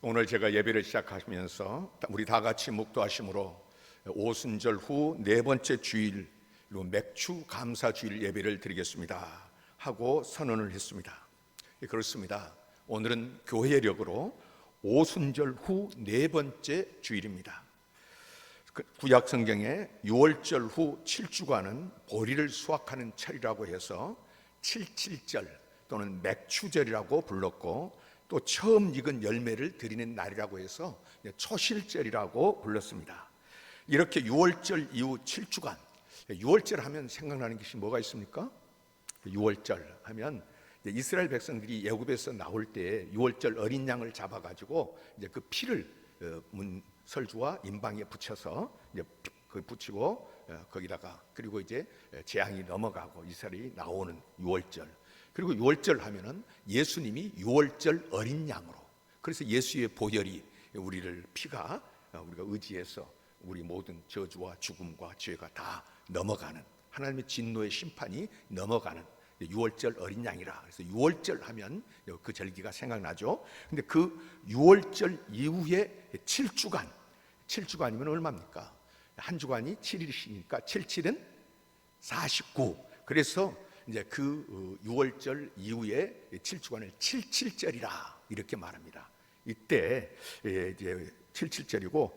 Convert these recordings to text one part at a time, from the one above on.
오늘 제가 예배를 시작하면서 우리 다 같이 묵도하심으로 오순절 후 네 번째 주일 맥주 감사 주일 예배를 드리겠습니다 하고 선언을 했습니다. 그렇습니다. 오늘은 교회력으로 오순절 후 네 번째 주일입니다. 구약 성경에 6월절 후 7주간은 보리를 수확하는 철이라고 해서 77절 또는 맥추절이라고 불렀고, 또 처음 익은 열매를 드리는 날이라고 해서 초실절이라고 불렀습니다. 이렇게 6월절 이후 7주간, 6월절 하면 생각나는 것이 뭐가 있습니까? 6월절 하면 이스라엘 백성들이 애굽에서 나올 때 6월절 어린 양을 잡아가지고 이제 그 피를 문설주와 임방에 붙여서 이제 붙이고 거기다가 그리고 이제 재앙이 넘어가고 이스라엘이 나오는 6월절. 그리고 6월절 하면은 예수님이 6월절 어린 양으로, 그래서 예수의 보혈이 우리를 피가 우리가 의지해서 우리 모든 저주와 죽음과 죄가 다 넘어가는, 하나님의 진노의 심판이 넘어가는 6월절 어린 양이라. 그래서 6월절 하면 그 절기가 생각나죠. 근데 그 6월절 이후에 7주간이면 얼마입니까? 한 주간이 7일이니까 77은 49. 그래서 이제 그 6월절 이후에 7주간을 77절이라 이렇게 말합니다. 이때 이제 77절이고,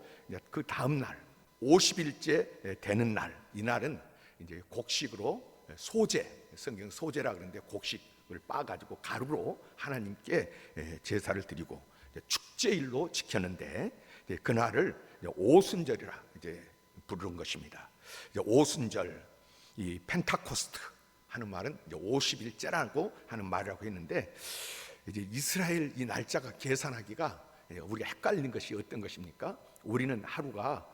그 다음 날 50일째 되는 날, 이날은 이제 곡식으로 소제, 성경 소제라 그러는데 곡식을 빻아가지고 가루로 하나님께 제사를 드리고 축제일로 지켰는데, 그날을 오순절이라 이제 부르는 것입니다. 오순절, 이 펜타코스트 하는 말은 50일째라고 하는 말이라고 했는데, 이제 이스라엘 이 날짜가 계산하기가 우리가 헷갈리는 것이 어떤 것입니까? 우리는 하루가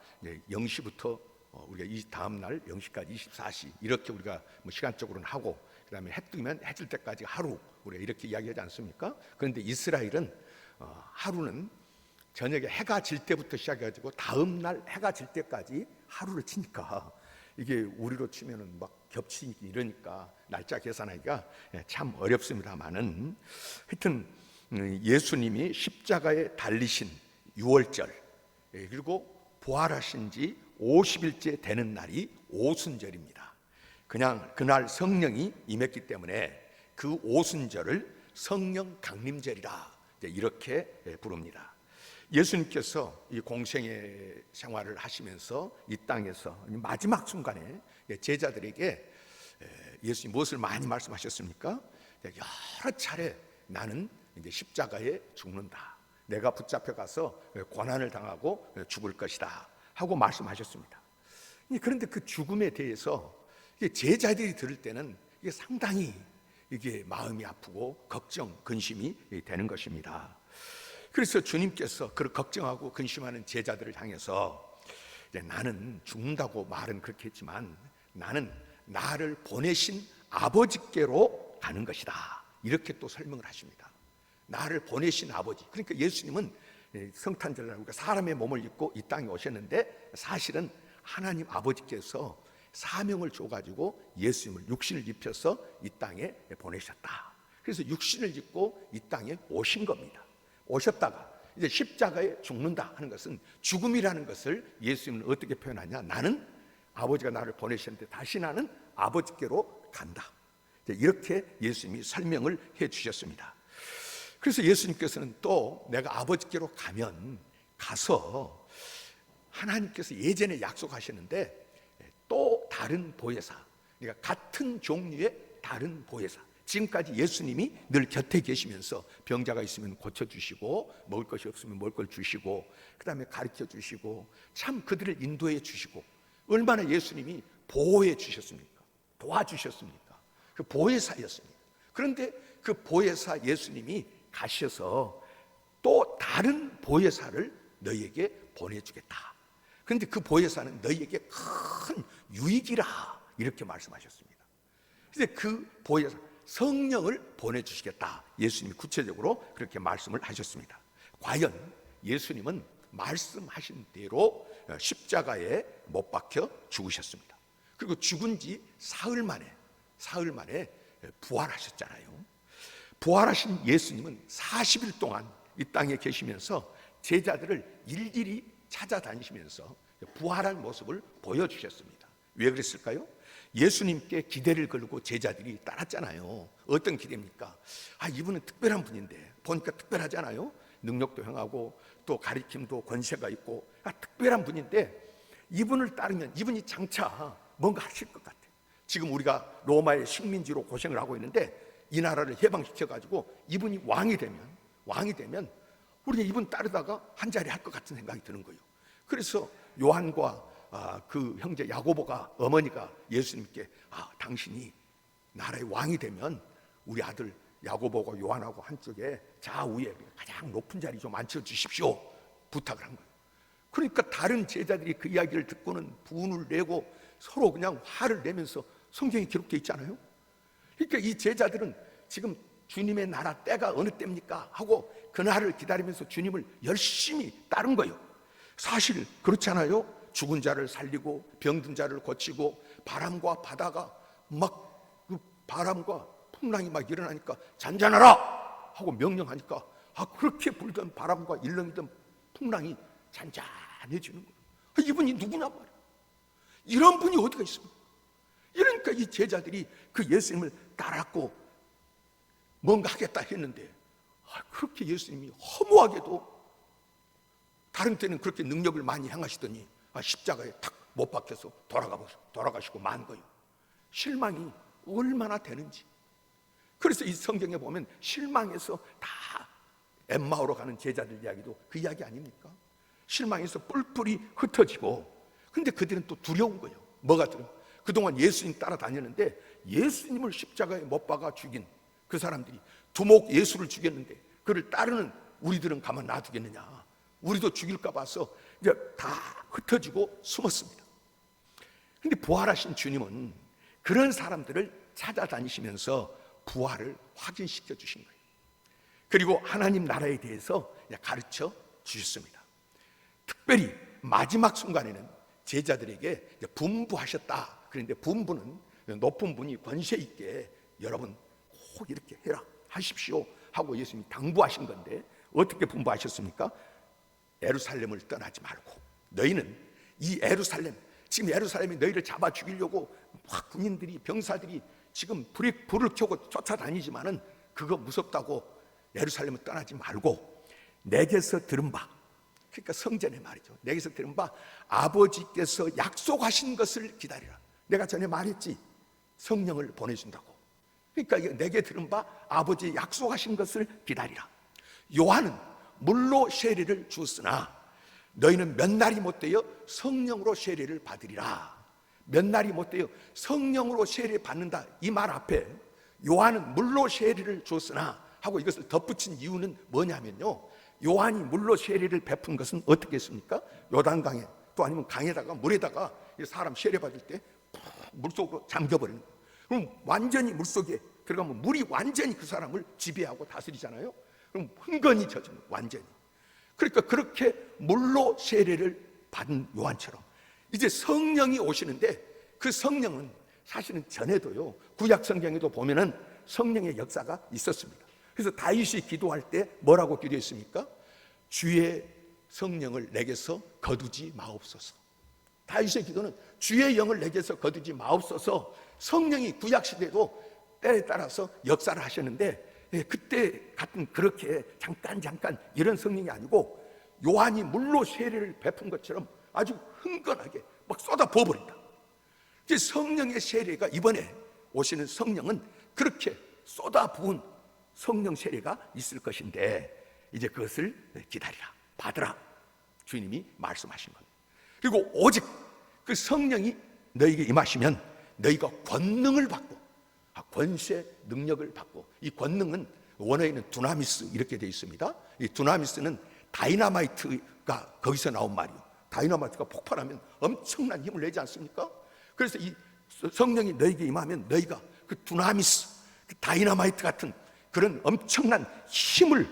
0시부터 우리가 이 다음 날 0시까지 24시 이렇게 우리가 뭐 시간적으로는 하고, 그다음에 해 뜨면 해 질 때까지 하루, 우리가 이렇게 이야기하지 않습니까? 그런데 이스라엘은 하루는 저녁에 해가 질 때부터 시작해가지고 다음 날 해가 질 때까지 하루를 치니까, 이게 우리로 치면은 막 겹치기 이러니까 날짜 계산하기가 참 어렵습니다만은, 하여튼 예수님이 십자가에 달리신 6월절, 그리고 부활하신 지 50일째 되는 날이 오순절입니다. 그냥 그날 성령이 임했기 때문에 그 오순절을 성령 강림절이라 이렇게 부릅니다. 예수님께서 이 공생의 생활을 하시면서 이 땅에서 마지막 순간에 제자들에게 예수님 무엇을 많이 말씀하셨습니까? 여러 차례 나는 이제 십자가에 죽는다, 내가 붙잡혀 가서 고난을 당하고 죽을 것이다 하고 말씀하셨습니다. 그런데 그 죽음에 대해서 제자들이 들을 때는 이게 상당히 이게 마음이 아프고 걱정, 근심이 되는 것입니다. 그래서 주님께서 그를 걱정하고 근심하는 제자들을 향해서 나는 죽는다고 말은 그렇게 했지만 나는 나를 보내신 아버지께로 가는 것이다, 이렇게 또 설명을 하십니다. 나를 보내신 아버지, 그러니까 예수님은 성탄절날 사람의 몸을 입고 이 땅에 오셨는데, 사실은 하나님 아버지께서 사명을 줘가지고 예수님을 육신을 입혀서 이 땅에 보내셨다. 그래서 육신을 입고 이 땅에 오신 겁니다. 오셨다가 이제 십자가에 죽는다 하는 것은, 죽음이라는 것을 예수님은 어떻게 표현하냐, 나는 아버지가 나를 보내셨는데 다시 나는 아버지께로 간다, 이렇게 예수님이 설명을 해 주셨습니다. 그래서 예수님께서는 또 내가 아버지께로 가서 하나님께서 예전에 약속하셨는데 또 다른 보혜사, 그러니까 같은 종류의 다른 보혜사, 지금까지 예수님이 늘 곁에 계시면서 병자가 있으면 고쳐주시고, 먹을 것이 없으면 먹을 걸 주시고, 그 다음에 가르쳐 주시고, 참 그들을 인도해 주시고, 얼마나 예수님이 보호해 주셨습니까? 도와주셨습니까? 그 보혜사였습니다. 그런데 그 보혜사 예수님이 가셔서 또 다른 보혜사를 너희에게 보내주겠다. 그런데 그 보혜사는 너희에게 큰 유익이라, 이렇게 말씀하셨습니다. 그래서 그 보혜사 성령을 보내주시겠다, 예수님이 구체적으로 그렇게 말씀을 하셨습니다. 과연 예수님은 말씀하신 대로 십자가에 못 박혀 죽으셨습니다. 그리고 죽은 지 사흘 만에 부활하셨잖아요. 부활하신 예수님은 40일 동안 이 땅에 계시면서 제자들을 일일이 찾아다니시면서 부활한 모습을 보여주셨습니다. 왜 그랬을까요? 예수님께 기대를 걸고 제자들이 따랐잖아요. 어떤 기대입니까? 이분은 특별한 분인데, 보니까 특별하잖아요. 능력도 행하고 또 가리킴도 권세가 있고 특별한 분인데, 이분을 따르면 이분이 장차 뭔가 하실 것 같아. 지금 우리가 로마의 식민지로 고생을 하고 있는데, 이 나라를 해방시켜가지고 이분이 왕이 되면 우리가 이분 따르다가 한 자리 할 것 같은 생각이 드는 거예요. 그래서 요한과 그 형제 야고보가, 어머니가 예수님께 당신이 나라의 왕이 되면 우리 아들 야고보가 요한하고 한쪽에 좌우에 가장 높은 자리 좀 앉혀주십시오 부탁을 한 거예요. 그러니까 다른 제자들이 그 이야기를 듣고는 분을 내고 서로 그냥 화를 내면서 성경에 기록되어 있잖아요. 그러니까 이 제자들은 지금 주님의 나라 때가 어느 때입니까? 하고 그날을 기다리면서 주님을 열심히 따른 거예요. 사실 그렇잖아요. 죽은 자를 살리고 병든 자를 고치고 바람과 바다가 막 그 바람과 풍랑이 막 일어나니까 잔잔하라 하고 명령하니까 그렇게 불던 바람과 일렁이던 풍랑이 잔잔해지는 거예요. 이분이 누구냐 말이야. 이런 분이 어디가 있습니까? 이러니까 이 제자들이 그 예수님을 따랐고 뭔가 하겠다 했는데, 그렇게 예수님이 허무하게도 다른 때는 그렇게 능력을 많이 행하시더니 십자가에 탁 못 박혀서 돌아가시고 만 거예요. 실망이 얼마나 되는지. 그래서 이 성경에 보면 실망해서 다 엠마오로 가는 제자들 이야기도 그 이야기 아닙니까? 실망해서 뿔뿔이 흩어지고, 근데 그들은 또 두려운 거예요. 뭐가 두려워? 그동안 예수님 따라다녔는데 예수님을 십자가에 못 박아 죽인 그 사람들이 두목 예수를 죽였는데 그를 따르는 우리들은 가만 놔두겠느냐. 우리도 죽일까 봐서 이제 다 흩어지고 숨었습니다. 근데 부활하신 주님은 그런 사람들을 찾아다니시면서 부활을 확인시켜 주신 거예요. 그리고 하나님 나라에 대해서 가르쳐 주셨습니다. 특별히 마지막 순간에는 제자들에게 분부하셨다. 그런데 분부는 높은 분이 권세 있게 여러분 꼭 이렇게 해라 하십시오 하고 예수님이 당부하신 건데, 어떻게 분부하셨습니까? 예루살렘을 떠나지 말고 너희는 이 예루살렘, 지금 예루살렘이 너희를 잡아 죽이려고 막 군인들이, 병사들이 지금 불을 켜고 쫓아다니지만은 그거 무섭다고 예루살렘을 떠나지 말고 내게서 들은 바, 그러니까 성전의 말이죠. 내게서 들은 바 아버지께서 약속하신 것을 기다리라. 내가 전에 말했지, 성령을 보내준다고. 그러니까 내게 들은 바 아버지 약속하신 것을 기다리라. 요한은 물로 세례를 주었으나 너희는 몇 날이 못되어 성령으로 세례를 받으리라. 몇 날이 못되어 성령으로 세례 받는다, 이 말 앞에 요한은 물로 세례를 주었으나 하고 이것을 덧붙인 이유는 뭐냐면요, 요한이 물로 세례를 베푼 것은 어떻게 했습니까? 요단강에, 또 아니면 강에다가 물에다가 사람 세례 받을 때 물속으로 잠겨버리는 거예요. 그럼 완전히 물속에 들어가면 물이 완전히 그 사람을 지배하고 다스리잖아요. 그럼 흥건히 젖은 거예요, 완전히. 그러니까 그렇게 물로 세례를 받은 요한처럼 이제 성령이 오시는데, 그 성령은 사실은 전에도요, 구약 성경에도 보면은 성령의 역사가 있었습니다. 그래서 다윗이 기도할 때 뭐라고 기도했습니까? 주의 성령을 내게서 거두지 마옵소서. 다윗의 기도는 주의 영을 내게서 거두지 마옵소서. 성령이 구약 시대도 때에 따라서 역사를 하셨는데, 그때 같은 그렇게 잠깐 이런 성령이 아니고 요한이 물로 세례를 베푼 것처럼 아주 흥건하게 막 쏟아 부어버린다. 이제 성령의 세례가, 이번에 오시는 성령은 그렇게 쏟아 부은 성령 세례가 있을 것인데, 이제 그것을 기다리라, 받으라, 주님이 말씀하신 겁니다. 그리고 오직 그 성령이 너희에게 임하시면 너희가 권능을 받고, 권세, 능력을 받고, 이 권능은 원어에는 두나미스 이렇게 되어 있습니다. 이 두나미스는 다이너마이트가 거기서 나온 말이에요. 다이너마이트가 폭발하면 엄청난 힘을 내지 않습니까? 그래서 이 성령이 너희에게 임하면 너희가 그 두나미스, 그 다이너마이트 같은 그런 엄청난 힘을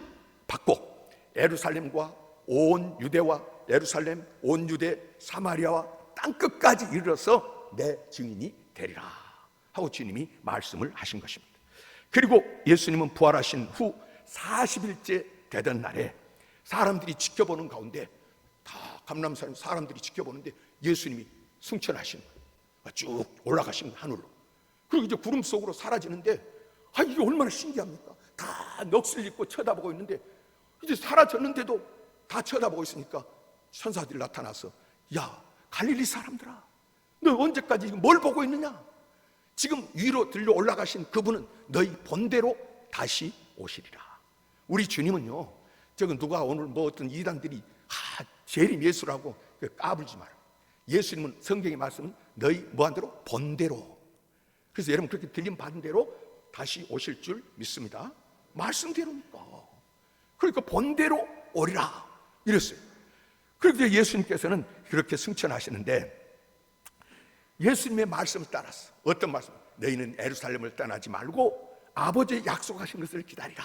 받고 예루살렘과 온 유대와 예루살렘, 온 유대, 사마리아와 땅끝까지 이르러서 내 증인이 되리라 하고 주님이 말씀을 하신 것입니다. 그리고 예수님은 부활하신 후 40일째 되던 날에 사람들이 지켜보는 가운데, 다 감람산 사람들이 지켜보는데 예수님이 승천하시는 거예요. 쭉 올라가시는 하늘로. 그리고 이제 구름 속으로 사라지는데, 이게 얼마나 신기합니까? 다 넋을 잃고 쳐다보고 있는데, 이제 사라졌는데도 다 쳐다보고 있으니까 천사들이 나타나서, 야, 갈릴리 사람들아, 너 언제까지 뭘 보고 있느냐? 지금 위로 들려 올라가신 그분은 너희 본대로 다시 오시리라. 우리 주님은요, 저건 누가 오늘 뭐 어떤 이단들이 재림 예수라고 까불지 마라. 예수님은 성경의 말씀은 너희 뭐한 대로? 본대로. 그래서 여러분 그렇게 들림 받은 대로 다시 오실 줄 믿습니다. 말씀대로니까. 그러니까 본대로 오리라 이랬어요. 그런데 예수님께서는 그렇게 승천하시는데, 예수님의 말씀을 따랐어. 어떤 말씀? 너희는 예루살렘을 떠나지 말고 아버지의 약속하신 것을 기다리라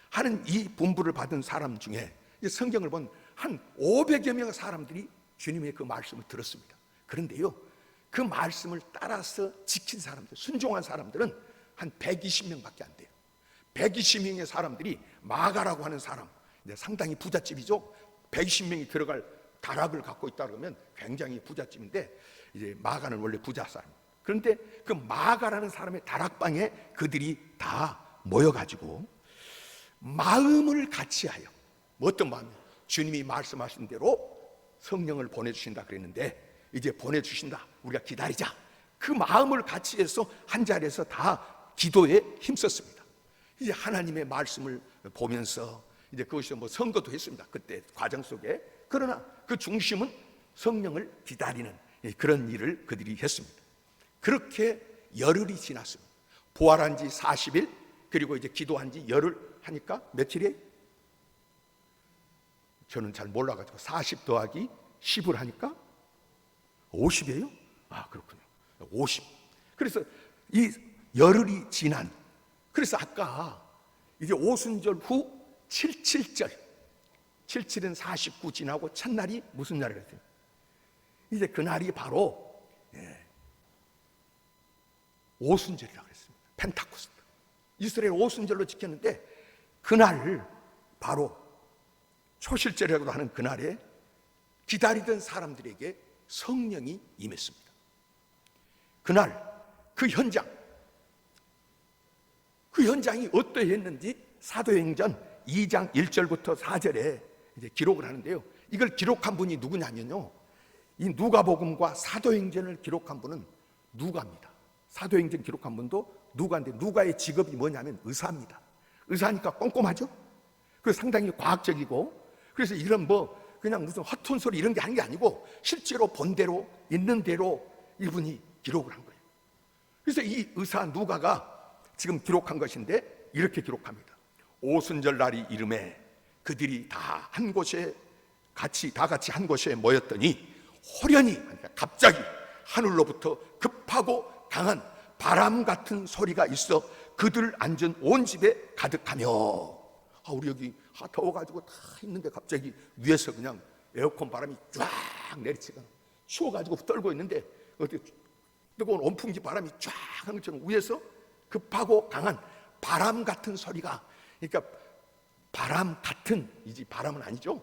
하는 이 분부를 받은 사람 중에 성경을 본 한 500여 명의 사람들이 주님의 그 말씀을 들었습니다. 그런데요, 그 말씀을 따라서 지킨 사람들, 순종한 사람들은 한 120명밖에 안 돼요. 120명의 사람들이 마가라고 하는 사람, 상당히 부잣집이죠. 120명이 들어갈 다락을 갖고 있다 그러면 굉장히 부잣집인데, 이제 마가는 원래 부자 사람. 그런데 그 마가라는 사람의 다락방에 그들이 다 모여가지고 마음을 같이하여, 어떤 마음이에요? 주님이 말씀하신 대로 성령을 보내주신다 그랬는데, 이제 보내주신다, 우리가 기다리자. 그 마음을 같이 해서 한 자리에서 다 기도에 힘썼습니다. 이제 하나님의 말씀을 보면서 이제 그것이 뭐 선거도 했습니다, 그때 과정 속에. 그러나 그 중심은 성령을 기다리는 그런 일을 그들이 했습니다. 그렇게 열흘이 지났습니다. 부활한 지 40일, 그리고 이제 기도한 지 열흘 하니까 며칠이에요? 저는 잘 몰라가지고 40 더하기 10을 하니까 50이에요? 그렇군요. 50. 그래서 이 열흘이 지난, 그래서 아까 이제 오순절 후 77절, 77은 49 지나고 첫날이 무슨 날이라 했어요? 이제 그날이 바로 오순절이라고 그랬습니다. 펜타코스트. 이스라엘 오순절로 지켰는데, 그날 바로 초실절이라고 하는 그날에 기다리던 사람들에게 성령이 임했습니다. 그날 그 현장이 어떠했는지 사도행전 2장 1절부터 4절에 이제 기록을 하는데요, 이걸 기록한 분이 누구냐면요, 이 누가복음과 사도행전을 기록한 분은 누가입니다. 사도행전 기록한 분도 누가인데, 누가의 직업이 뭐냐면 의사입니다. 의사니까 꼼꼼하죠. 그래서 상당히 과학적이고, 그래서 이런 뭐 그냥 무슨 허튼 소리 이런 게 하는 게 아니고 실제로 본 대로 있는 대로 이분이 기록을 한 거예요. 그래서 이 의사 누가가 지금 기록한 것인데 이렇게 기록합니다. 오순절 날이 이름에 그들이 다 같이 한 곳에 모였더니 호련히, 그러니까 갑자기 하늘로부터 급하고 강한 바람 같은 소리가 있어 그들 앉은 온 집에 가득하며, 우리 여기 더워가지고 다 있는데 갑자기 위에서 그냥 에어컨 바람이 쫙 내리치고 추워가지고 떨고 있는데 어떻게 뜨거운 온풍기 바람이 쫙 하는 것처럼 위에서 급하고 강한 바람 같은 소리가, 그러니까 바람 같은, 이제 바람은 아니죠.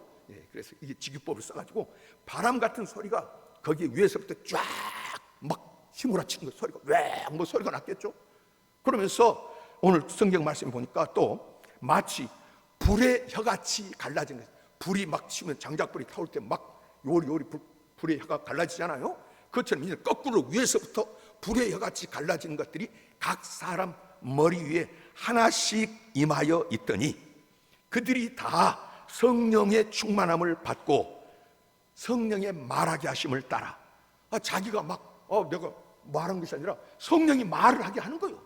그래서 이게 직유법을 써가지고 바람 같은 소리가 거기 위에서부터 쫙 막 휘몰아치는 거, 소리가 뭐 소리가 났겠죠. 그러면서 오늘 성경 말씀 보니까 또 마치 불의 혀같이 갈라진 거예요. 불이 막 치면 장작불이 타올 때 막 요리 불의 혀가 갈라지잖아요. 그것처럼 이제 거꾸로 위에서부터 불의 혀같이 갈라진 것들이 각 사람 머리 위에 하나씩 임하여 있더니 그들이 다 성령의 충만함을 받고 성령의 말하게 하심을 따라, 자기가 막 내가 말한 것이 아니라 성령이 말을 하게 하는 거예요.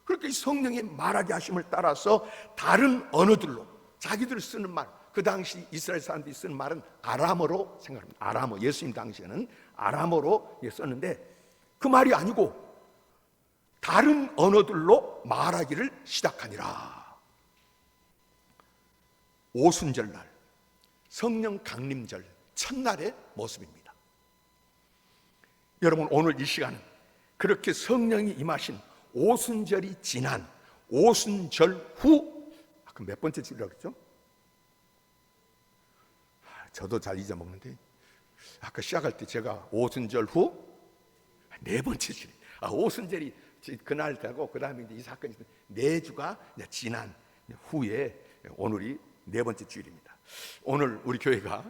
그러니까 이 성령의 말하게 하심을 따라서 다른 언어들로, 자기들 쓰는 말, 그 당시 이스라엘 사람들이 쓰는 말은 아람어로 생각합니다. 아람어, 예수님 당시에는 아람어로 썼는데 그 말이 아니고 다른 언어들로 말하기를 시작하니라. 오순절날, 성령 강림절 첫날의 모습입니다. 여러분, 오늘 이 시간은 그렇게 성령이 임하신 오순절이 지난 오순절 후, 몇 번째 주일이라고 그랬죠? 저도 잘 잊어먹는데 아까 시작할 때 제가 오순절 후 네 번째 주일, 오순절이 그날 되고 그 다음에 이제 이 사건이 네 주가 지난 후에 오늘이 네 번째 주일입니다. 오늘 우리 교회가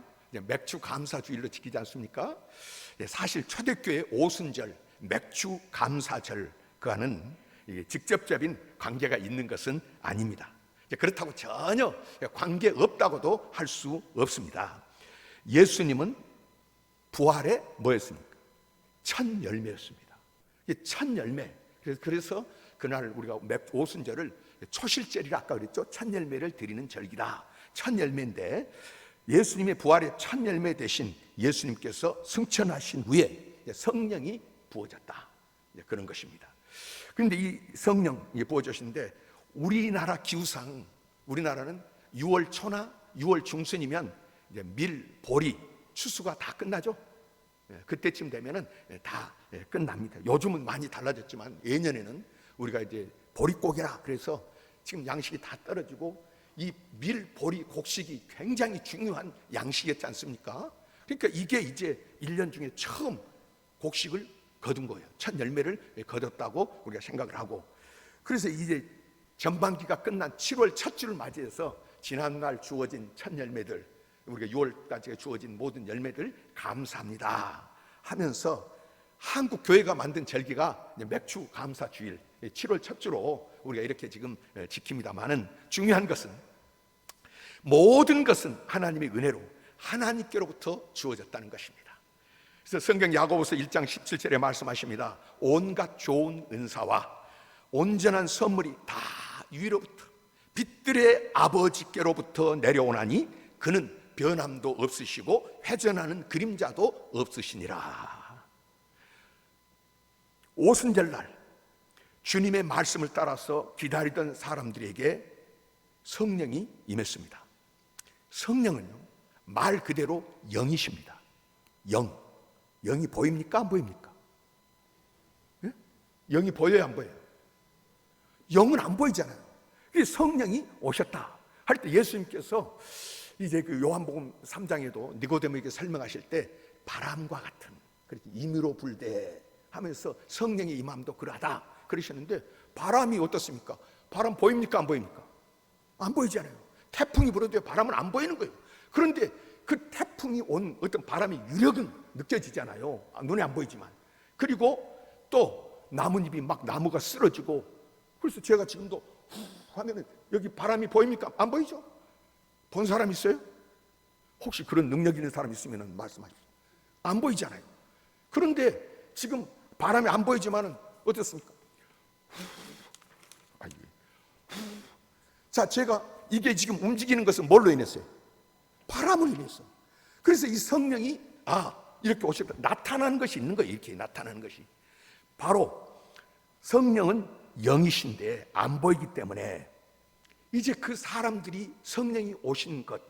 맥주 감사 주일로 지키지 않습니까? 사실 초대교회 오순절, 맥주 감사절과는 직접적인 관계가 있는 것은 아닙니다. 그렇다고 전혀 관계 없다고도 할 수 없습니다. 예수님은 부활의 뭐였습니까? 첫 열매였습니다. 첫 열매. 그래서 그날 우리가 오순절을 초실절이라 아까 그랬죠. 첫 열매를 드리는 절기다. 첫 열매인데 예수님의 부활의 첫 열매 대신 예수님께서 승천하신 후에 성령이 부어졌다. 그런 것입니다. 그런데 이 성령이 부어졌는데 우리나라 기후상 우리나라는 6월 초나 6월 중순이면 이제 밀, 보리, 추수가 다 끝나죠. 그때쯤 되면은 다 끝납니다. 요즘은 많이 달라졌지만 예년에는 우리가 이제 보릿고개라 그래서 지금 양식이 다 떨어지고 이 밀, 보리, 곡식이 굉장히 중요한 양식이었지 않습니까? 그러니까 이게 이제 1년 중에 처음 곡식을 거둔 거예요. 첫 열매를 거뒀다고 우리가 생각을 하고, 그래서 이제 전반기가 끝난 7월 첫 주를 맞이해서 지난날 주어진 첫 열매들, 우리가 6월까지 주어진 모든 열매들 감사합니다 하면서 한국 교회가 만든 절기가 맥주 감사 주일 7월 첫 주로 우리가 이렇게 지금 지킵니다만은, 중요한 것은 모든 것은 하나님의 은혜로 하나님께로부터 주어졌다는 것입니다. 그래서 성경 야고보서 1장 17절에 말씀하십니다. 온갖 좋은 은사와 온전한 선물이 다 위로부터 빛들의 아버지께로부터 내려오나니 그는 변함도 없으시고 회전하는 그림자도 없으시니라. 오순절날 주님의 말씀을 따라서 기다리던 사람들에게 성령이 임했습니다. 성령은요, 말 그대로 영이십니다. 영이 보입니까? 안 보입니까? 예? 영이 보여요? 안 보여요? 영은 안 보이잖아요. 그래서 성령이 오셨다 할 때 예수님께서 이제 그 요한복음 3장에도 니고데모에게 설명하실 때 바람과 같은 그렇게 임의로 불되 하면서 성령의 임함도 그러하다 그러셨는데, 바람이 어떻습니까? 바람 보입니까? 안 보입니까? 안 보이잖아요. 태풍이 불어도 바람은 안 보이는 거예요. 그런데 그 태풍이 온 어떤 바람의 유력은 느껴지잖아요. 눈에 안 보이지만. 그리고 또 나뭇잎이 막 나무가 쓰러지고, 그래서 제가 지금도 후 하면은 여기 바람이 보입니까? 안 보이죠? 본 사람 있어요? 혹시 그런 능력 있는 사람 있으면 말씀하십시오. 안 보이잖아요. 그런데 지금 바람이 안 보이지만은 어떻습니까? 자, 제가 이게 지금 움직이는 것은 뭘로 인했어요? 바람으로 인해서. 그래서 이 성령이 이렇게 오셨다, 나타나는 것이 있는 거예요. 이렇게 나타나는 것이 바로 성령은 영이신데 안 보이기 때문에 이제 그 사람들이 성령이 오신 것,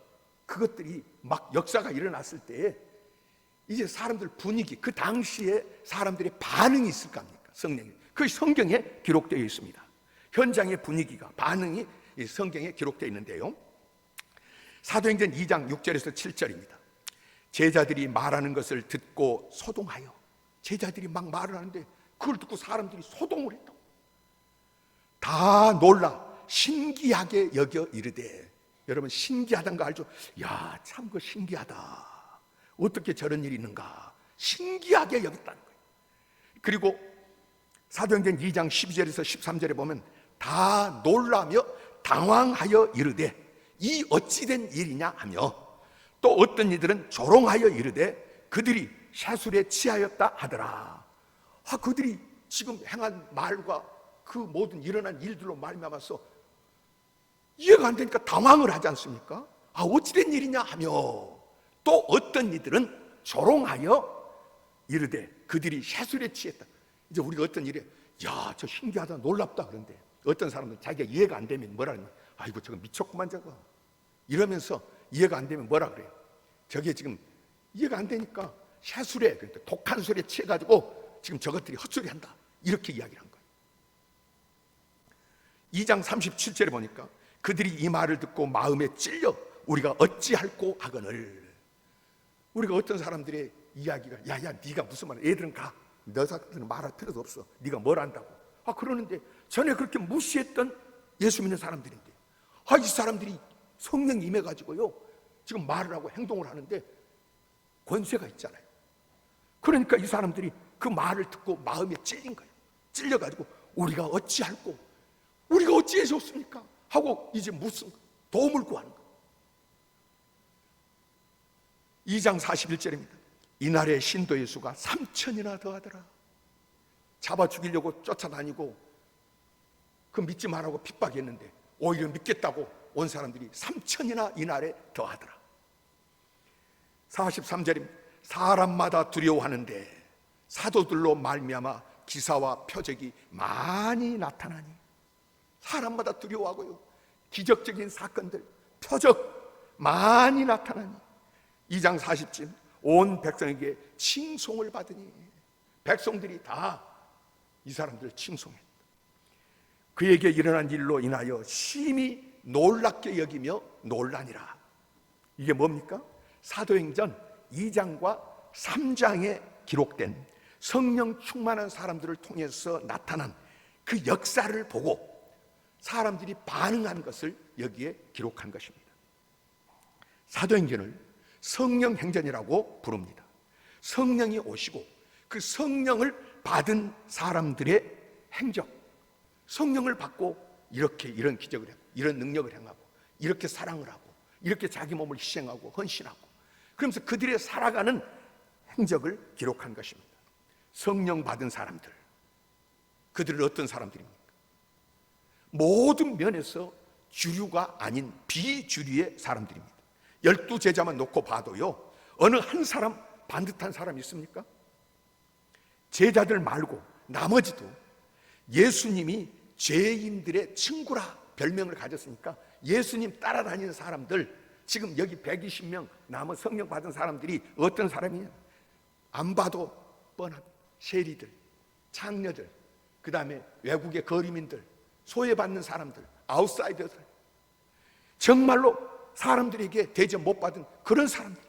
그것들이 막 역사가 일어났을 때에 이제 사람들 분위기, 그 당시에 사람들의 반응이 있을 거 아닙니까? 성령이. 그 성경에 기록되어 있습니다. 현장의 분위기가, 반응이 성경에 기록되어 있는데요, 사도행전 2장 6절에서 7절입니다. 제자들이 말하는 것을 듣고 소동하여, 제자들이 막 말을 하는데 그걸 듣고 사람들이 소동을 했다고. 다 놀라 신기하게 여겨 이르되, 여러분 신기하다는 거 알죠? 야, 참 그 신기하다, 어떻게 저런 일이 있는가, 신기하게 여겼다는 거예요. 그리고 사도행전 2장 12절에서 13절에 보면 다 놀라며 당황하여 이르되 이 어찌된 일이냐 하며, 또 어떤 이들은 조롱하여 이르되 그들이 샤술에 취하였다 하더라. 그들이 지금 행한 말과 그 모든 일어난 일들로 말미암아서 이해가 안 되니까 당황을 하지 않습니까? 어찌된 일이냐 하며, 또 어떤 이들은 조롱하여 이르되 그들이 샤술에 취했다. 이제 우리가 어떤 일에 야, 저 신기하다, 놀랍다 그런데 어떤 사람은 자기가 이해가 안 되면 뭐라 하냐면 아이고 저거 미쳤구만 저거, 이러면서 이해가 안 되면 뭐라 그래요? 저게 지금 이해가 안 되니까 샤술에, 그러니까 독한 술에 취해가지고 지금 저것들이 헛소리한다, 이렇게 이야기를 한 거예요. 2장 37절에 보니까 그들이 이 말을 듣고 마음에 찔려 우리가 어찌할꼬 하거늘. 우리가 어떤 사람들의 이야기가 야야 네가 무슨 말이야, 애들은 가, 너희들은 말할 필요도 없어, 네가 뭘 안다고, 그러는데 전에 그렇게 무시했던 예수 믿는 사람들인데 이 사람들이 성령이 임해가지고요 지금 말을 하고 행동을 하는데 권세가 있잖아요. 그러니까 이 사람들이 그 말을 듣고 마음에 찔린 거예요. 찔려가지고 우리가 어찌할꼬, 우리가 어찌해 줬습니까 하고 이제 무슨 도움을 구하는 거예요. 2장 41절입니다. 이날에 신도 예수가 3,000이나 더하더라. 잡아 죽이려고 쫓아다니고 그 믿지 말라고 핍박했는데 오히려 믿겠다고 온 사람들이 3,000이나 이날에 더하더라. 43절입니다. 사람마다 두려워하는데 사도들로 말미암아 기사와 표적이 많이 나타나니, 사람마다 두려워하고요 기적적인 사건들, 표적 많이 나타나니 2장 40절 온 백성에게 칭송을 받으니, 백성들이 다 이 사람들을 칭송했다. 그에게 일어난 일로 인하여 심히 놀랍게 여기며 놀라니라. 이게 뭡니까? 사도행전 2장과 3장에 기록된 성령 충만한 사람들을 통해서 나타난 그 역사를 보고 사람들이 반응한 것을 여기에 기록한 것입니다. 사도행전을 성령 행전이라고 부릅니다. 성령이 오시고 그 성령을 받은 사람들의 행적, 성령을 받고 이렇게 이런 기적을 하고 이런 능력을 행하고 이렇게 사랑을 하고 이렇게 자기 몸을 희생하고 헌신하고, 그러면서 그들의 살아가는 행적을 기록한 것입니다. 성령 받은 사람들, 그들은 어떤 사람들입니까? 모든 면에서 주류가 아닌 비주류의 사람들입니다. 12제자만 놓고 봐도요 어느 한 사람 반듯한 사람이 있습니까? 제자들 말고 나머지도 예수님이 죄인들의 친구라 별명을 가졌으니까 예수님 따라다니는 사람들, 지금 여기 120명 남은 성령 받은 사람들이 어떤 사람이냐? 안 봐도 뻔한 세리들, 창녀들, 그 다음에 외국의 거리민들, 소외받는 사람들, 아웃사이더들, 정말로 사람들에게 대접 못 받은 그런 사람들.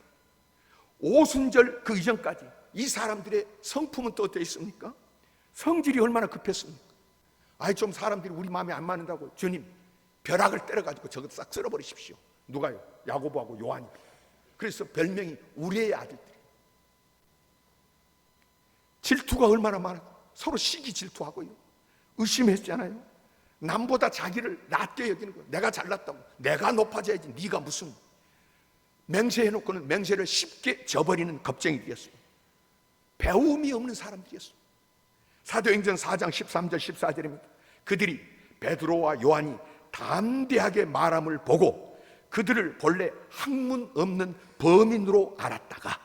오순절 그 이전까지 이 사람들의 성품은 또 어떻게 있습니까? 성질이 얼마나 급했습니까? 좀 사람들이 우리 마음에 안 맞는다고 주님 벼락을 때려가지고 저것 싹 쓸어버리십시오. 누가요? 야고보하고 요한이. 그래서 별명이 우리의 아들들. 질투가 얼마나 많아. 서로 시기 질투하고요 의심했잖아요. 남보다 자기를 낮게 여기는 거예요. 내가 잘났다고, 내가 높아져야지, 네가 무슨. 맹세해놓고는 맹세를 쉽게 저버리는 겁쟁이들이었어요. 배움이 없는 사람들이었어요. 사도행전 4장 13절 14절입니다. 그들이 베드로와 요한이 담대하게 말함을 보고 그들을 본래 학문 없는 범인으로 알았다가,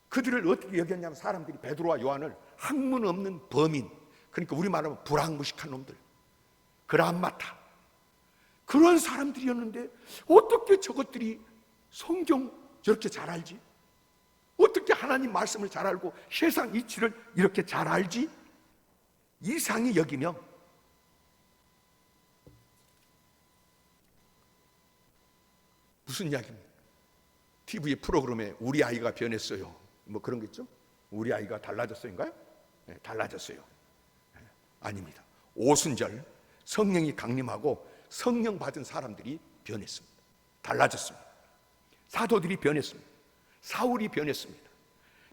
그들을 어떻게 여겼냐면 사람들이 베드로와 요한을 학문 없는 범인, 그러니까 우리말하면 불황무식한 놈들, 그람마타, 그런 사람들이었는데 어떻게 저것들이 성경 저렇게 잘 알지? 어떻게 하나님 말씀을 잘 알고 세상 이치를 이렇게 잘 알지? 이상히 여기며 무슨 이야기입니까? TV 프로그램에 우리 아이가 변했어요, 뭐 그런 거 있죠? 우리 아이가 달라졌어인가요? 네, 달라졌어요. 네, 아닙니다. 오순절 성령이 강림하고 성령 받은 사람들이 변했습니다. 달라졌습니다. 사도들이 변했습니다. 사울이 변했습니다.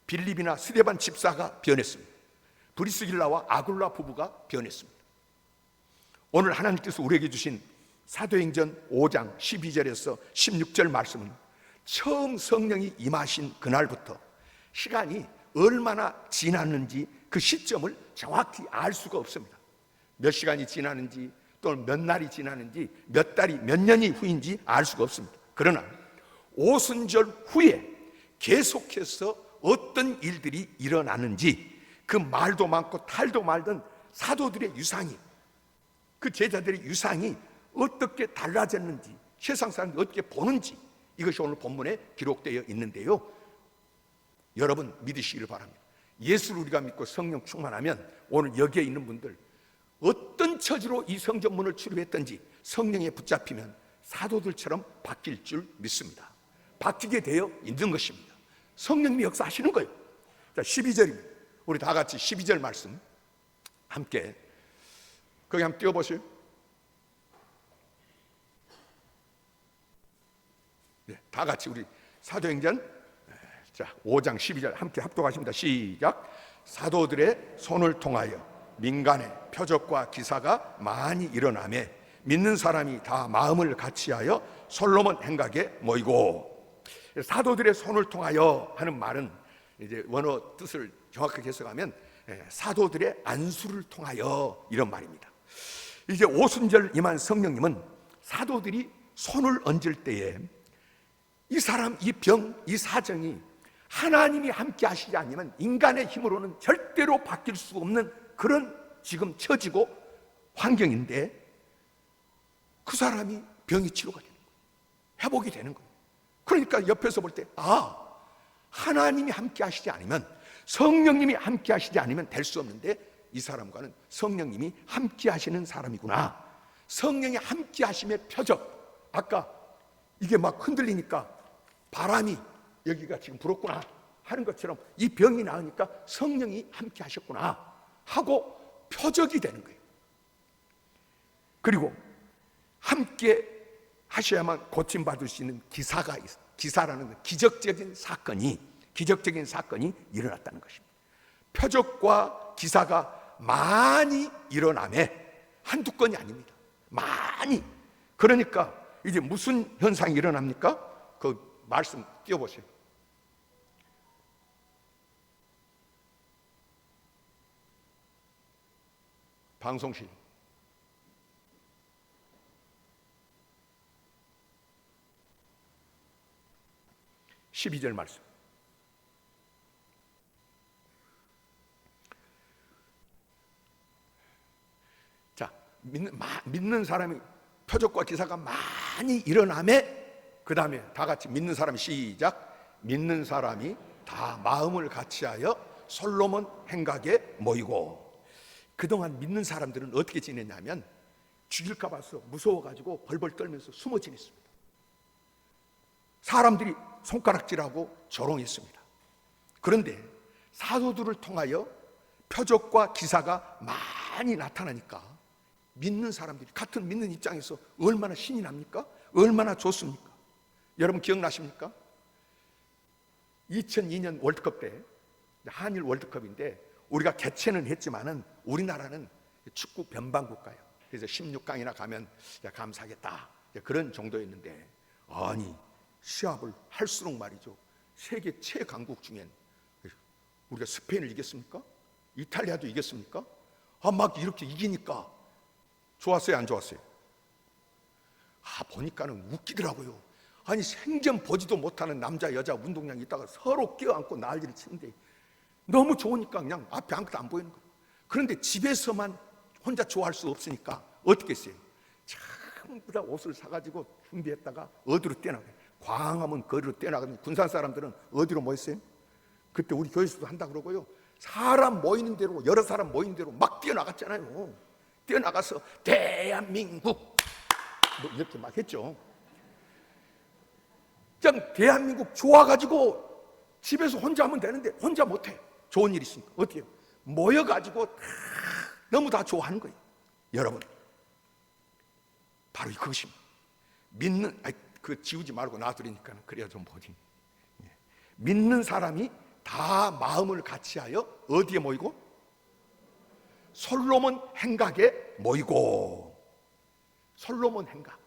빌립이나 스데반 집사가 변했습니다. 브리스길라와 아굴라 부부가 변했습니다. 오늘 하나님께서 우리에게 주신 사도행전 5장 12절에서 16절 말씀은 처음 성령이 임하신 그날부터 시간이 얼마나 지났는지 그 시점을 정확히 알 수가 없습니다. 몇 시간이 지났는지 또는 몇 날이 지났는지 몇 달이 몇 년이 후인지 알 수가 없습니다. 그러나 오순절 후에 계속해서 어떤 일들이 일어나는지, 그 말도 많고 탈도 많던 사도들의 유상이, 그 제자들의 유상이 어떻게 달라졌는지, 세상 사람들이 어떻게 보는지, 이것이 오늘 본문에 기록되어 있는데요, 여러분 믿으시기를 바랍니다. 예수를 우리가 믿고 성령 충만하면 오늘 여기에 있는 분들 어떤 처지로 이 성전문을 출입했든지 성령에 붙잡히면 사도들처럼 바뀔 줄 믿습니다. 바뀌게 되어 있는 것입니다. 성령님이 역사하시는 거예요. 자, 12절입니다. 우리 다 같이 12절 말씀 함께 거기 한번 띄워보세요. 네, 다 같이 우리 사도행전 5장 12절 함께 합독하십니다. 시작. 사도들의 손을 통하여 민간의 표적과 기사가 많이 일어나매 믿는 사람이 다 마음을 같이하여 솔로몬 행각에 모이고. 사도들의 손을 통하여 하는 말은 이제 원어 뜻을 정확하게 해석하면 사도들의 안수를 통하여 이런 말입니다. 이제 오순절 임한 성령님은 사도들이 손을 얹을 때에 이 사람, 이 병, 이 사정이 하나님이 함께 하시지 않으면 인간의 힘으로는 절대로 바뀔 수 없는 그런 지금 처지고 환경인데 그 사람이 병이 치료가 되는 거예요. 회복이 되는 거예요. 그러니까 옆에서 볼 때 하나님이 함께 하시지 않으면, 성령님이 함께 하시지 않으면 될 수 없는데 이 사람과는 성령님이 함께 하시는 사람이구나. 성령이 함께 하심의 표적. 아까 이게 막 흔들리니까 바람이 여기가 지금 불었구나 하는 것처럼 이 병이 나으니까 성령이 함께 하셨구나 하고 표적이 되는 거예요. 그리고 함께 하셔야만 고침받을 수 있는 기사가 있어요. 기사라는 기적적인 사건이 일어났다는 것입니다. 표적과 기사가 많이 일어나매 한두 건이 아닙니다. 많이. 그러니까 이제 무슨 현상이 일어납니까? 그 말씀 띄워보세요. 방송실. (12절) 말씀. 자, 믿는 사람이 표적과 기사가 많이 일어나매 그 다음에 다 같이 믿는 사람이 시작. 믿는 사람이 다 마음을 같이하여 솔로몬 행각에 모이고. 그동안 믿는 사람들은 어떻게 지냈냐면 죽일까 봐서 무서워가지고 벌벌 떨면서 숨어 지냈습니다. 사람들이 손가락질하고 조롱했습니다. 그런데 사도들을 통하여 표적과 기사가 많이 나타나니까 믿는 사람들이, 같은 믿는 입장에서 얼마나 신이 납니까? 얼마나 좋습니까? 여러분 기억나십니까? 2002년 월드컵 때, 한일 월드컵인데 우리가 개최는 했지만은 우리나라는 축구 변방국가예요. 그래서 16강이나 가면 감사하겠다 그런 정도였는데, 아니 시합을 할수록 말이죠, 세계 최강국 중엔 우리가 스페인을 이겼습니까? 이탈리아도 이겼습니까? 막 이렇게 이기니까 좋았어요, 안 좋았어요? 보니까는 웃기더라고요. 아니 생전 보지도 못하는 남자 여자 운동장에 있다가 서로 껴안고 난리를 치는데 너무 좋으니까 그냥 앞에 아무것도 안 보이는 거예요. 그런데 집에서만 혼자 좋아할 수 없으니까 어떻게 했어요? 전부 다 옷을 사가지고 준비했다가 어디로 뛰어나가요? 광화문 거리로 뛰어나가면 군산 사람들은 어디로 모였어요? 그때 우리 교회에서도 한다 그러고요, 사람 모이는 대로, 여러 사람 모이는 대로 막 뛰어나갔잖아요. 뛰어나가서 대한민국 이렇게 막 했죠. 그냥 대한민국 좋아가지고 집에서 혼자 하면 되는데 혼자 못해. 좋은 일 있으니까 어떻게 해요? 모여가지고 너무 다 좋아하는 거예요. 여러분, 바로 그것입니다. 믿는, 그 지우지 말고 놔두니까 그래야 좀 보지. 믿는 사람이 다 마음을 같이하여 어디에 모이고? 솔로몬 행각에 모이고. 솔로몬 행각,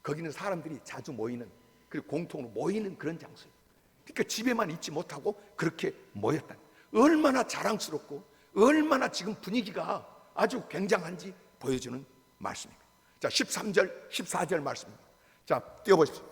거기는 사람들이 자주 모이는, 그리고 공통으로 모이는 그런 장소예요. 그러니까 집에만 있지 못하고 그렇게 모였다. 얼마나 자랑스럽고 얼마나 지금 분위기가 아주 굉장한지 보여주는 말씀입니다. 자, 13절 14절 말씀입니다. 자, 띄워보십시오.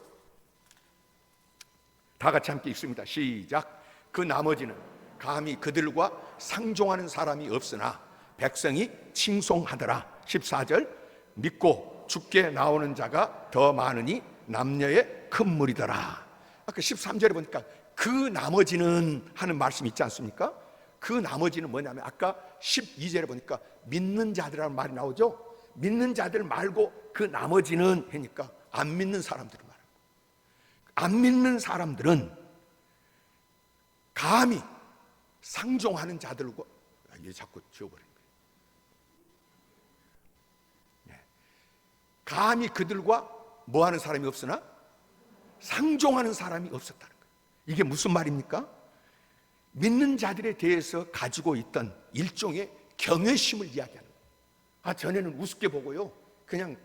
다 같이 함께 읽습니다. 시작. 그 나머지는 감히 그들과 상종하는 사람이 없으나 백성이 칭송하더라. 14절. 믿고 죽게 나오는 자가 더 많으니 남녀의 큰 무리더라. 아까 13절에 보니까 그 나머지는 하는 말씀이 있지 않습니까? 그 나머지는 뭐냐면 아까 12절에 보니까 믿는 자들이라는 말이 나오죠. 믿는 자들 말고 그 나머지는 하니까 안 믿는 사람들을 말하고, 안 믿는 사람들은 감히 상종하는 자들과, 이게 자꾸 지워버린 거예요. 감히 그들과 뭐하는 사람이 없으나 상종하는 사람이 없었다는 거예요. 이게 무슨 말입니까? 믿는 자들에 대해서 가지고 있던 일종의 경외심을 이야기하는 거예요. 전에는 우습게 보고요, 그냥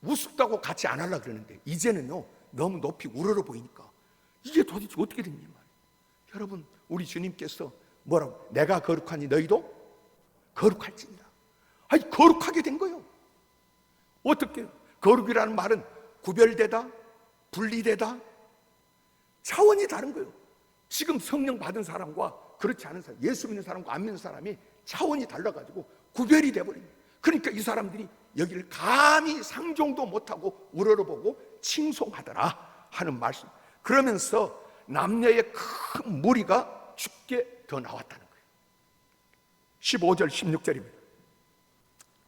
우습다고 같이 안 하려고 그러는데 이제는요 너무 높이 우러러 보이니까 이게 도대체 어떻게 됐냐 말이에요. 여러분, 우리 주님께서 뭐라고? 내가 거룩하니 너희도 거룩할지니라. 거룩하게 된 거예요. 어떻게? 거룩이라는 말은 구별되다, 분리되다, 차원이 다른 거예요. 지금 성령 받은 사람과 그렇지 않은 사람, 예수 믿는 사람과 안 믿는 사람이 차원이 달라가지고 구별이 돼버린 거예요. 그러니까 이 사람들이 여기를 감히 상종도 못하고 우러러보고 칭송하더라 하는 말씀. 그러면서 남녀의 큰 무리가 죽게 더 나왔다는 거예요. 15절 16절입니다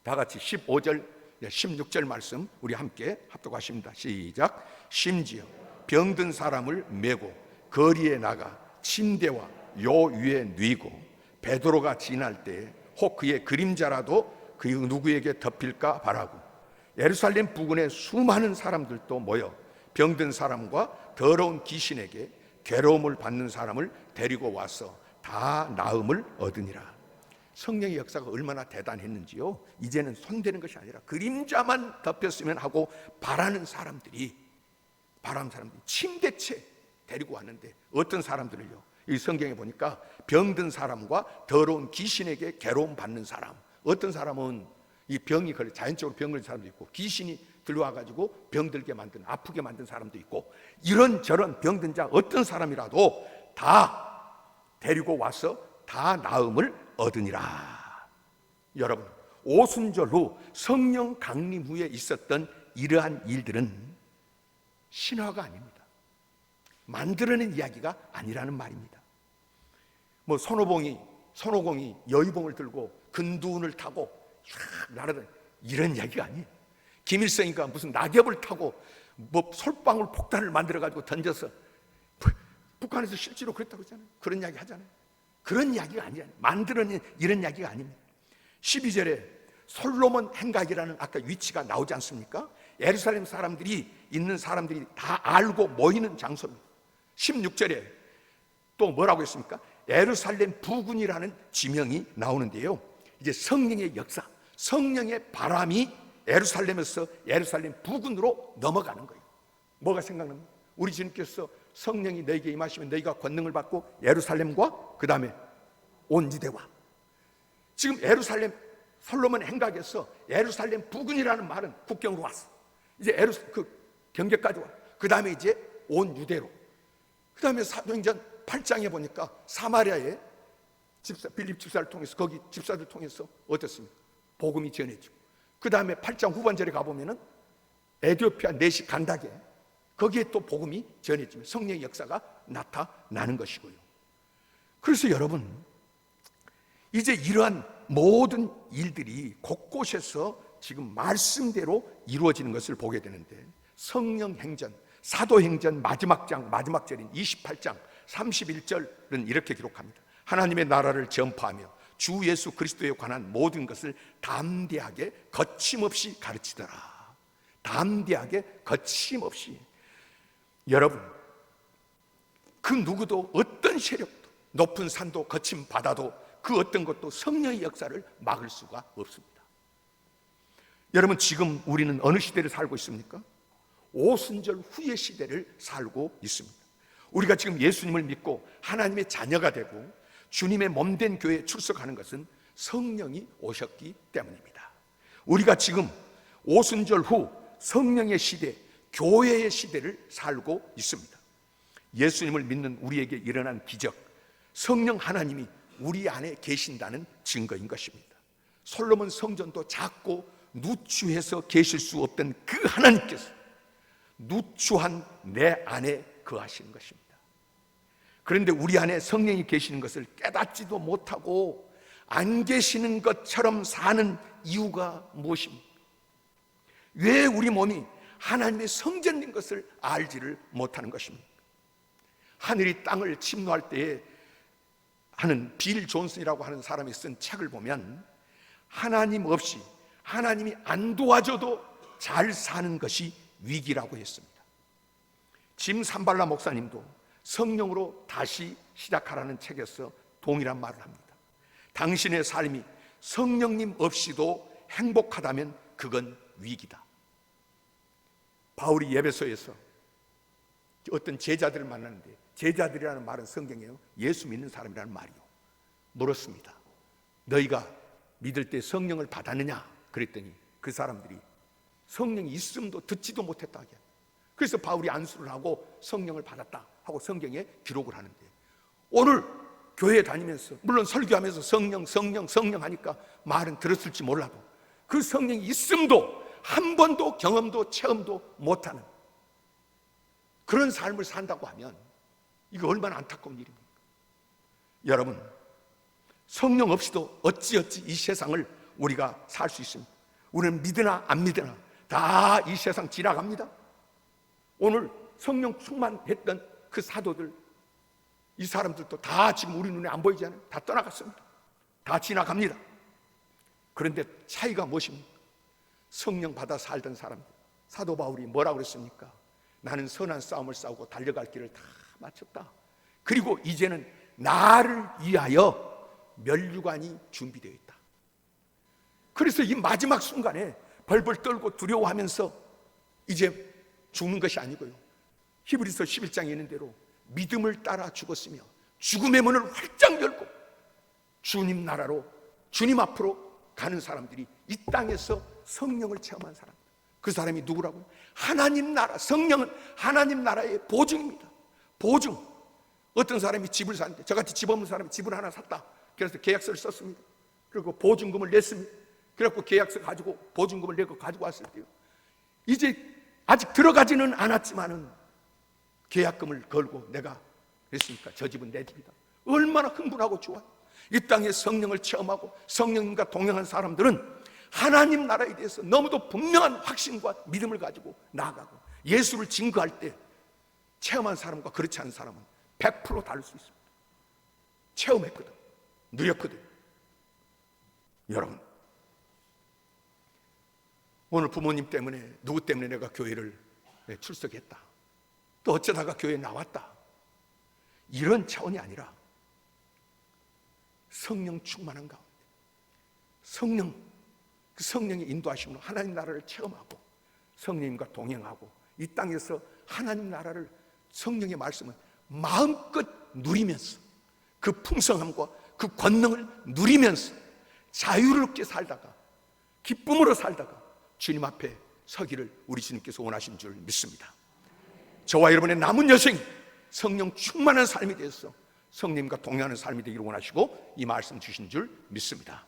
다 같이 15절 16절 말씀 우리 함께 합독하십니다. 시작. 심지어 병든 사람을 메고 거리에 나가 침대와 요 위에 뉘고 베드로가 지날 때에 혹 그의 그림자라도 그 누구에게 덮일까 바라고 예루살렘 부근에 수많은 사람들도 모여 병든 사람과 더러운 귀신에게 괴로움을 받는 사람을 데리고 와서 다 나음을 얻으니라. 성령의 역사가 얼마나 대단했는지요. 이제는 손대는 것이 아니라 그림자만 덮였으면 하고 바라는 사람들이 침대채 데리고 왔는데 어떤 사람들을요, 이 성경에 보니까 병든 사람과 더러운 귀신에게 괴로움 받는 사람. 어떤 사람은 이 병이 걸려 자연적으로 병 걸린 사람도 있고 귀신이 들어와가지고 병들게 만든, 아프게 만든 사람도 있고, 이런저런 병든 자 어떤 사람이라도 다 데리고 와서 다 나음을 얻으니라. 여러분, 오순절 후 성령 강림 후에 있었던 이러한 일들은 신화가 아닙니다. 만들어낸 이야기가 아니라는 말입니다. 뭐 손오공이 여의봉을 들고 근두운을 타고 날아다니 이런 이야기가 아니에요. 김일성이가 무슨 낙엽을 타고 뭐 솔방울 폭탄을 만들어 가지고 던져서 북한에서 실제로 그랬다고 하잖아요. 그런 이야기 하잖아요. 그런 이야기가 아니에요. 만들어낸 이런 이야기가 아닙니다. 12절에 솔로몬 행각이라는 아까 위치가 나오지 않습니까? 예루살렘 사람들이 있는 사람들이 다 알고 모이는 장소입니다. 16절에 또 뭐라고 했습니까? 예루살렘 부근이라는 지명이 나오는데요, 이제 성령의 역사, 성령의 바람이 예루살렘에서 예루살렘 부근으로 넘어가는 거예요. 뭐가 생각납니까? 우리 주님께서 성령이 너에게 임하시면 너희가 권능을 받고 예루살렘과 그 다음에 온 유대와, 지금 예루살렘 솔로몬 행각에서 예루살렘 부근이라는 말은 국경으로 왔어. 이제 그 경계까지 와. 그 다음에 이제 온 유대로. 그 다음에 사도행전 8장에 보니까 사마리아에 빌립 집사를 통해서, 거기 집사들 통해서 어떻습니까? 복음이 전해지고, 그 다음에 8장 후반절에 가보면은 에티오피아 내시 간닥에 거기에 또 복음이 전해지면 성령의 역사가 나타나는 것이고요. 그래서 여러분, 이제 이러한 모든 일들이 곳곳에서 지금 말씀대로 이루어지는 것을 보게 되는데, 성령 행전, 사도행전 마지막 장, 마지막 절인 28장 31절은 이렇게 기록합니다. 하나님의 나라를 전파하며 주 예수 그리스도에 관한 모든 것을 담대하게 거침없이 가르치더라. 담대하게 거침없이. 여러분, 그 누구도 어떤 세력도 높은 산도 거친 바다도 그 어떤 것도 성령의 역사를 막을 수가 없습니다. 여러분, 지금 우리는 어느 시대를 살고 있습니까? 오순절 후의 시대를 살고 있습니다. 우리가 지금 예수님을 믿고 하나님의 자녀가 되고 주님의 몸된 교회에 출석하는 것은 성령이 오셨기 때문입니다. 우리가 지금 오순절 후 성령의 시대, 교회의 시대를 살고 있습니다. 예수님을 믿는 우리에게 일어난 기적, 성령 하나님이 우리 안에 계신다는 증거인 것입니다. 솔로몬 성전도 작고 누추해서 계실 수 없던 그 하나님께서 누추한 내 안에 거하시는 것입니다. 그런데 우리 안에 성령이 계시는 것을 깨닫지도 못하고 안 계시는 것처럼 사는 이유가 무엇입니까? 왜 우리 몸이 하나님의 성전인 것을 알지를 못하는 것입니까? 하늘이 땅을 침노할 때에 하는 빌 존슨이라고 하는 사람이 쓴 책을 보면 하나님 없이, 하나님이 안 도와줘도 잘 사는 것이 위기라고 했습니다. 짐 산발라 목사님도 성령으로 다시 시작하라는 책에서 동일한 말을 합니다. 당신의 삶이 성령님 없이도 행복하다면 그건 위기다. 바울이 에베소에서 어떤 제자들을 만났는데, 제자들이라는 말은 성경이에요, 예수 믿는 사람이라는 말이요, 물었습니다. 너희가 믿을 때 성령을 받았느냐? 그랬더니 그 사람들이 성령이 있음도 듣지도 못했다 하게. 그래서 바울이 안수를 하고 성령을 받았다 하고 성경에 기록을 하는데, 오늘 교회 다니면서 물론 설교하면서 성령 성령 성령 하니까 말은 들었을지 몰라도 그 성령이 있음도 한 번도 경험도 체험도 못하는 그런 삶을 산다고 하면 이거 얼마나 안타까운 일입니까? 여러분, 성령 없이도 어찌어찌 이 세상을 우리가 살 수 있습니다. 우리는 믿으나 안 믿으나 다 이 세상 지나갑니다. 오늘 성령 충만했던 그 사도들, 이 사람들도 다 지금 우리 눈에 안 보이잖아요. 다 떠나갔습니다. 다 지나갑니다. 그런데 차이가 무엇입니까? 성령 받아 살던 사람들, 사도 바울이 뭐라고 그랬습니까? 나는 선한 싸움을 싸우고 달려갈 길을 다 마쳤다. 그리고 이제는 나를 위하여 면류관이 준비되어 있다. 그래서 이 마지막 순간에 벌벌 떨고 두려워하면서 이제 죽는 것이 아니고요, 히브리서 11장에 있는 대로 믿음을 따라 죽었으며 죽음의 문을 활짝 열고 주님 나라로, 주님 앞으로 가는 사람들이 이 땅에서 성령을 체험한 사람, 그 사람이 누구라고요? 하나님 나라. 성령은 하나님 나라의 보증입니다. 보증. 어떤 사람이 집을 사는데, 저같이 집 없는 사람이 집을 하나 샀다. 그래서 계약서를 썼습니다. 그리고 보증금을 냈습니다. 그래갖고 계약서 가지고 보증금을 내고 가지고 왔을 때요, 이제 아직 들어가지는 않았지만은 계약금을 걸고 내가 그랬으니까 저 집은 내 집이다. 얼마나 흥분하고 좋아요. 이 땅에 성령을 체험하고 성령님과 동행한 사람들은 하나님 나라에 대해서 너무도 분명한 확신과 믿음을 가지고 나아가고, 예수를 증거할 때 체험한 사람과 그렇지 않은 사람은 100% 다를 수 있습니다. 체험했거든, 누렸거든. 여러분, 오늘 부모님 때문에, 누구 때문에 내가 교회를 출석했다, 또 어쩌다가 교회에 나왔다, 이런 차원이 아니라 성령 충만한 가운데 그 성령의 인도하심으로 하나님 나라를 체험하고 성령님과 동행하고 이 땅에서 하나님 나라를, 성령의 말씀을 마음껏 누리면서 그 풍성함과 그 권능을 누리면서 자유롭게 살다가, 기쁨으로 살다가 주님 앞에 서기를 우리 주님께서 원하신 줄 믿습니다. 저와 여러분의 남은 여생 성령 충만한 삶이 되어서 성령님과 동행하는 삶이 되기를 원하시고 이 말씀 주신 줄 믿습니다.